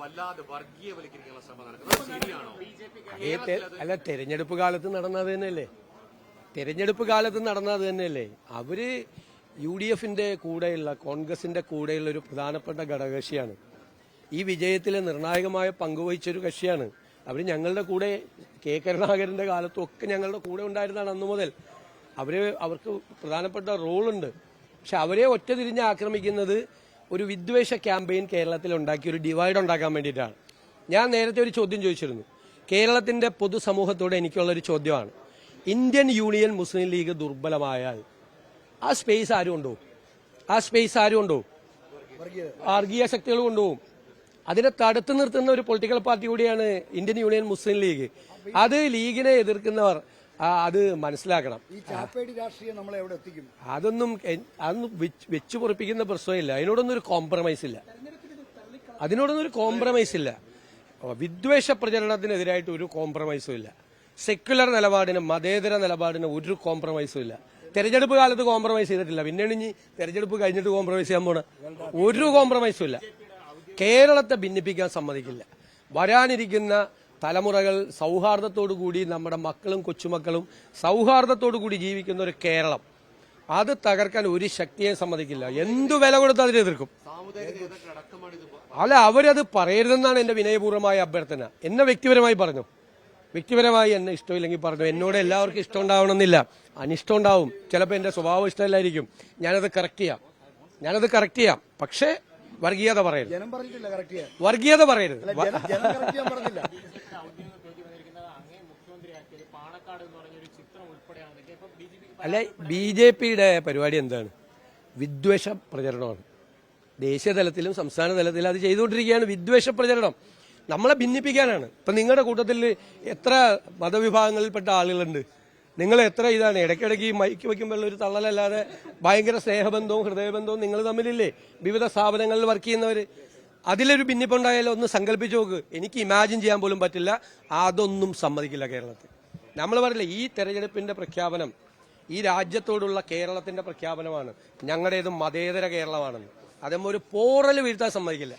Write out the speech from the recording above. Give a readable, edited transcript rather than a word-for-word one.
വല്ലാതെ വർഗീയവൽക്കരിക്കാനുള്ള ശ്രമം നടക്കുന്നത് ശരിയാണോ? അല്ല, തെരഞ്ഞെടുപ്പ് കാലത്ത് നടന്നത് തന്നെയല്ലേ? തെരഞ്ഞെടുപ്പ് കാലത്ത് നടന്നത് തന്നെയല്ലേ? അവര് UDFന്റെ കൂടെയുള്ള, കോൺഗ്രസിന്റെ കൂടെയുള്ള ഒരു പ്രധാനപ്പെട്ട ഘടകകക്ഷിയാണ്. ഈ വിജയത്തിൽ നിർണായകമായ പങ്കുവഹിച്ചൊരു കക്ഷിയാണ്. അവർ ഞങ്ങളുടെ കൂടെ കരുണാകരന്റെ കാലത്തും ഒക്കെ ഞങ്ങളുടെ കൂടെ ഉണ്ടായിരുന്നതാണ് അന്നു മുതൽ. അവർക്ക് പ്രധാനപ്പെട്ട റോളുണ്ട്. പക്ഷെ അവരെ ഒറ്റ തിരിഞ്ഞ് ആക്രമിക്കുന്നത് ഒരു വിദ്വേഷ ക്യാമ്പയിൻ കേരളത്തിൽ ഉണ്ടാക്കി ഒരു ഡിവൈഡ് ഉണ്ടാക്കാൻ വേണ്ടിയിട്ടാണ്. ഞാൻ നേരത്തെ ഒരു ചോദ്യം ചോദിച്ചിരുന്നു. കേരളത്തിന്റെ പൊതുസമൂഹത്തോട് എനിക്കുള്ളൊരു ചോദ്യമാണ്. ഇന്ത്യൻ യൂണിയൻ മുസ്ലിം ലീഗ് ദുർബലമായാൽ ആ സ്പേസ് ആരും കൊണ്ടുപോകും? വർഗീയ ശക്തികൾ കൊണ്ടുപോകും. അതിനെ തടുത്തു നിർത്തുന്ന ഒരു പൊളിറ്റിക്കൽ പാർട്ടി കൂടിയാണ് ഇന്ത്യൻ യൂണിയൻ മുസ്ലിം ലീഗ്. അത് ലീഗിനെ എതിർക്കുന്നവർ അത് മനസ്സിലാക്കണം. അതൊന്നും വെച്ചു പൊറിപ്പിക്കുന്ന പ്രശ്നമില്ല. അതിനോടൊന്നും ഒരു കോംപ്രമൈസ് ഇല്ല. വിദ്വേഷ പ്രചരണത്തിനെതിരായിട്ട് ഒരു കോംപ്രമൈസും ഇല്ല. സെക്യുലർ നിലപാടിന്, മതേതര നിലപാടിന് ഒരു കോംപ്രമൈസും ഇല്ല. തെരഞ്ഞെടുപ്പ് കാലത്ത് കോംപ്രമൈസ് ചെയ്തിട്ടില്ല. പിന്നെയാണ് ഇനി തെരഞ്ഞെടുപ്പ് കഴിഞ്ഞിട്ട് കോംപ്രമൈസ് ചെയ്യാൻ പോണ. ഒരു കോംപ്രമൈസും ഇല്ല. കേരളത്തെ ഭിന്നിപ്പിക്കാൻ സമ്മതിക്കില്ല. വരാനിരിക്കുന്ന തലമുറകൾ സൗഹാർദ്ദത്തോടുകൂടി, നമ്മുടെ മക്കളും കൊച്ചുമക്കളും സൗഹാർദ്ദത്തോടുകൂടി ജീവിക്കുന്ന ഒരു കേരളം, അത് തകർക്കാൻ ഒരു ശക്തിയെ സമ്മതിക്കില്ല. എന്തു വില കൊടുത്ത് അതിനെ എതിർക്കും. അല്ല, അവരത് പറയരുതെന്നാണ് എന്റെ വിനയപൂർവ്വമായ അഭ്യർത്ഥന. എന്നെ വ്യക്തിപരമായി പറഞ്ഞു. വ്യക്തിപരമായി എന്നെ ഇഷ്ടമില്ലെങ്കിൽ പറഞ്ഞു. എന്നോട് എല്ലാവർക്കും ഇഷ്ടം ഉണ്ടാവണമെന്നില്ല, അനിഷ്ടം ഉണ്ടാവും. ചിലപ്പോൾ എന്റെ സ്വഭാവം ഇഷ്ടമല്ലായിരിക്കും. ഞാനത് കറക്റ്റ് ചെയ്യാം. പക്ഷേ വർഗീയത പറയരുത്. അല്ല, BJPയുടെ പരിപാടി എന്താണ്? വിദ്വേഷ പ്രചരണമാണ്. ദേശീയ തലത്തിലും സംസ്ഥാന തലത്തിലും അത് ചെയ്തുകൊണ്ടിരിക്കുകയാണ്. വിദ്വേഷ പ്രചരണം നമ്മളെ ഭിന്നിപ്പിക്കാനാണ്. ഇപ്പൊ നിങ്ങളുടെ കൂട്ടത്തിൽ എത്ര മതവിഭാഗങ്ങളിൽപ്പെട്ട ആളുകളുണ്ട്? നിങ്ങൾ എത്ര ഇതാണ് ഇടയ്ക്കിടയ്ക്ക് ഈ മൈക്ക് വയ്ക്കുമ്പോൾ ഒരു തള്ളലല്ലാതെ ഭയങ്കര സ്നേഹബന്ധവും ഹൃദയബന്ധവും നിങ്ങൾ തമ്മിലില്ലേ? വിവിധ സ്ഥാപനങ്ങളിൽ വർക്ക് ചെയ്യുന്നവർ. അതിലൊരു ഭിന്നിപ്പുണ്ടായാലും ഒന്ന് സങ്കല്പിച്ചു നോക്ക്. എനിക്ക് ഇമാജിൻ ചെയ്യാൻ പോലും പറ്റില്ല. അതൊന്നും സമ്മതിക്കില്ല കേരളത്തിൽ. നമ്മൾ പറയില്ല, ഈ തെരഞ്ഞെടുപ്പിന്റെ പ്രഖ്യാപനം ഈ രാജ്യത്തോടുള്ള കേരളത്തിന്റെ പ്രഖ്യാപനമാണ്. ഞങ്ങളുടേതും മതേതര കേരളമാണെന്ന്. അതും ഒരു പോറൽ വീഴ്ത്താൻ സമ്മതിക്കില്ല.